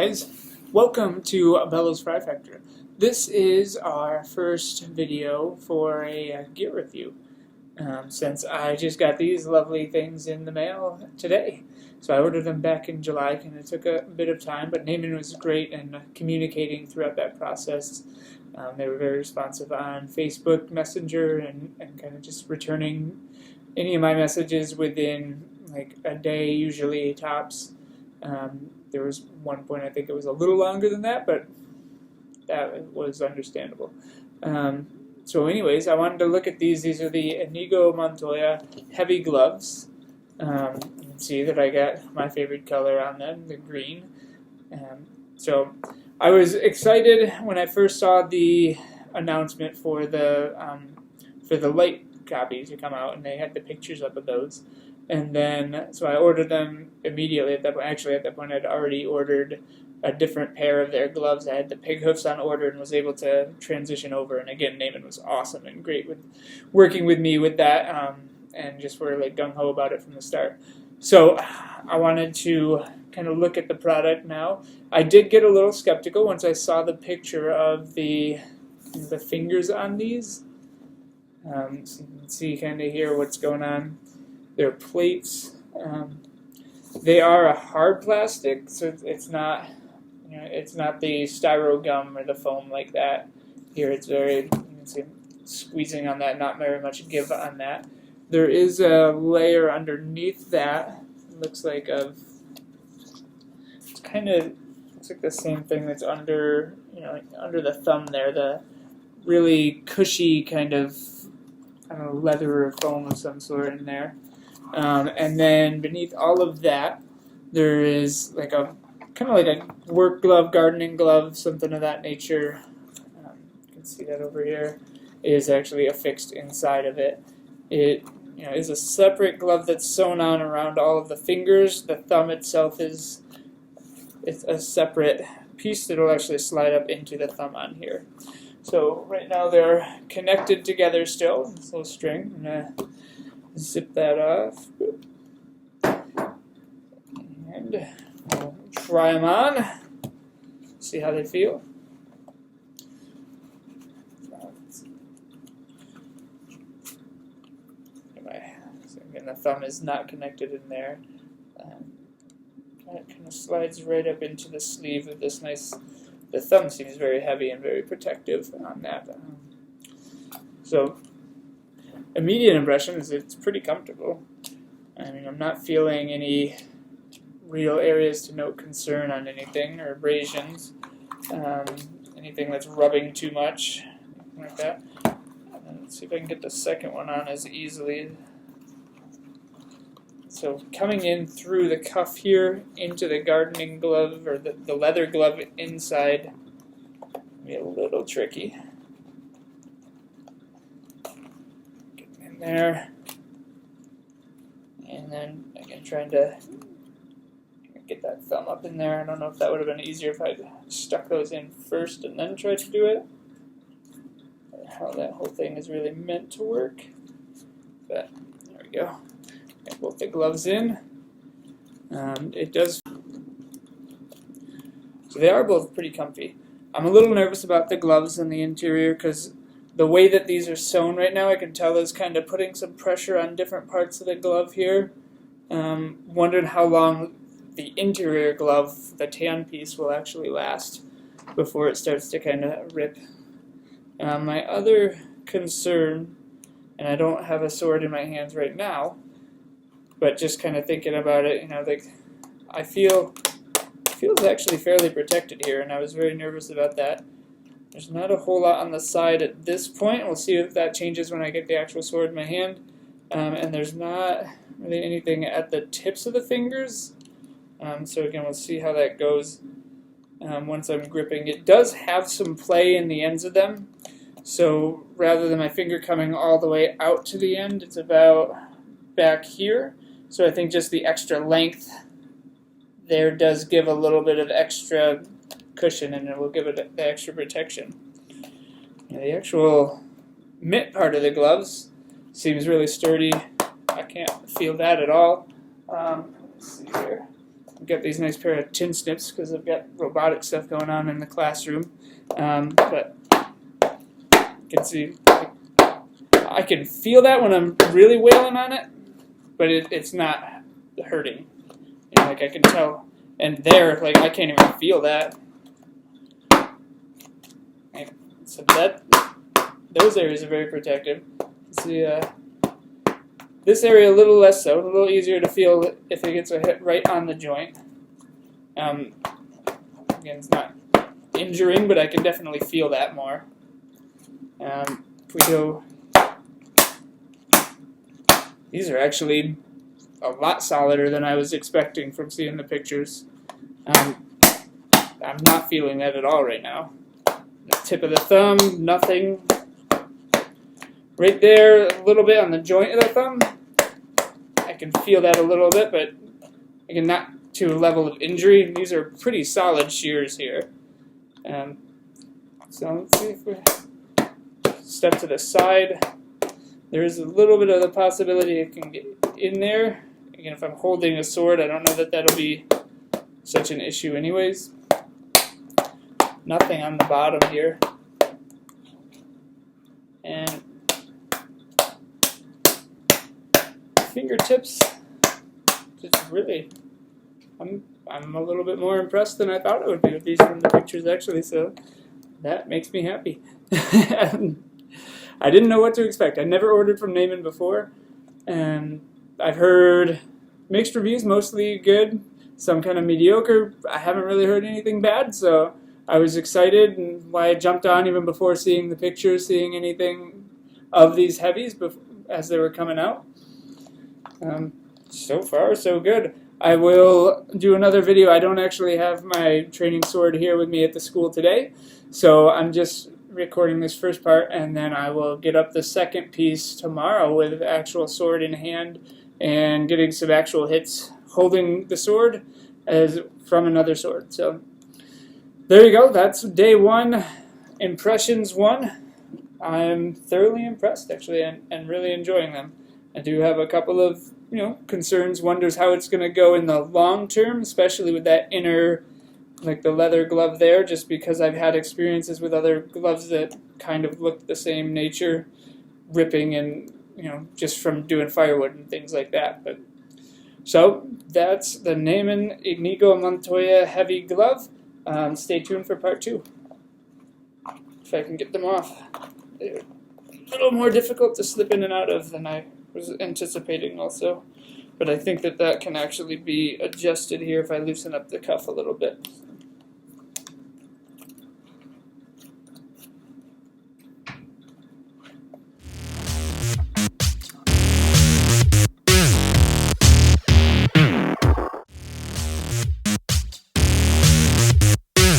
guys, welcome to Bellows Fry Factor. This is our first video for a gear review since I just got these lovely things in the mail today. So I ordered them back in July and it took a bit of time, but Neyman was great in communicating throughout that process. They were very responsive on Facebook Messenger and kind of just returning any of my messages within like a day, usually tops. There was one point I think it was a little longer than that, but that was understandable. So anyways, I wanted to look at these. These are the Inigo Montoya heavy gloves. You can see that I got my favorite color on them, the green. So I was excited when I first saw the announcement for the light copies to come out, and they had the pictures up of those. And then, so I ordered them immediately at that point. Actually, at that point, I'd already ordered a different pair of their gloves. I had the pig hoofs on order and was able to transition over. And again, Neyman was awesome and great with working with me with that, and just were like gung-ho about it from the start. So I wanted to kind of look at the product now. I did get a little skeptical once I saw the picture of the fingers on these. So you can see kind of here what's going on. They're plates. They are a hard plastic, so it's not, it's not the styro gum or the foam like that. Here it's very, you can see squeezing on that, not very much give on that. There is a layer underneath that. It looks like it's kind of looks like the same thing that's under, under the thumb there. The really cushy kind of, I don't know, leather or foam of some sort in there. And then beneath all of that, there is like a kind of like a work glove, gardening glove, something of that nature. You can see that over here is actually affixed inside of it. It is a separate glove that's sewn on around all of the fingers. The thumb itself it's a separate piece that will actually slide up into the thumb on here. So right now they're connected together still. This little string. I'm gonna zip that off, and we'll try them on, see how they feel. Again, the thumb is not connected in there. It kind of slides right up into the sleeve of this nice. The thumb seems very heavy and very protective on that. So immediate impression is it's pretty comfortable. I mean, I'm not feeling any real areas to note concern on anything or abrasions, anything that's rubbing too much, like that. Let's see if I can get the second one on as easily. So coming in through the cuff here into the gardening glove or the leather glove inside can be a little tricky. Getting in there, and then again trying to get that thumb up in there. I don't know if that would have been easier if I'd stuck those in first and then tried to do it. How that whole thing is really meant to work. But there we go. Got both the gloves in. It does. So they are both pretty comfy. I'm a little nervous about the gloves and the interior because the way that these are sewn right now, I can tell is kind of putting some pressure on different parts of the glove here. Wondering how long the interior glove, the tan piece, will actually last before it starts to kind of rip. My other concern, and I don't have a sword in my hands right now, but just kind of thinking about it, like I feel it feels actually fairly protected here, and I was very nervous about that. There's not a whole lot on the side at this point. We'll see if that changes when I get the actual sword in my hand. And there's not really anything at the tips of the fingers. So again, we'll see how that goes once I'm gripping. It does have some play in the ends of them. So rather than my finger coming all the way out to the end, it's about back here. So I think just the extra length there does give a little bit of extra cushion, and it will give it the extra protection. The actual mitt part of the gloves seems really sturdy. I can't feel that at all. Let's see here. I've got these nice pair of tin snips because I've got robotic stuff going on in the classroom. But you can see, I can feel that when I'm really wailing on it, but it's not hurting. You know, like I can tell, and there, like I can't even feel that. So those areas are very protective. See, this area a little less so, a little easier to feel if it gets a hit right on the joint. Again, it's not injuring, but I can definitely feel that more. If we go, these are actually a lot solider than I was expecting from seeing the pictures. I'm not feeling that at all right now. The tip of the thumb, nothing. Right there, a little bit on the joint of the thumb. I can feel that a little bit, but again, not to a level of injury. These are pretty solid shears here. So let's see if we step to the side. There's a little bit of the possibility it can get in there. Again, if I'm holding a sword, I don't know that that'll be such an issue anyways. Nothing on the bottom here. And fingertips, just really, I'm a little bit more impressed than I thought it would be with these from the pictures actually, so that makes me happy. I didn't know what to expect. I never ordered from Neyman before, and I've heard mixed reviews, mostly good, some kind of mediocre. I haven't really heard anything bad, so I was excited, and why I jumped on even before seeing the pictures, seeing anything of these heavies as they were coming out. So far, so good. I will do another video. I don't actually have my training sword here with me at the school today, so I'm just recording this first part, and then I will get up the second piece tomorrow with the actual sword in hand and getting some actual hits holding the sword as from another sword. So there you go. That's day one, impressions one. I'm thoroughly impressed actually, and really enjoying them. I do have a couple of concerns, wonders how it's going to go in the long term, especially with that inner, like the leather glove there, just because I've had experiences with other gloves that kind of look the same nature, ripping and just from doing firewood and things like that. But so that's the Neyman Inigo Montoya heavy glove. Stay tuned for part 2. If I can get them off. They're a little more difficult to slip in and out of than I was anticipating also. But I think that can actually be adjusted here if I loosen up the cuff a little bit.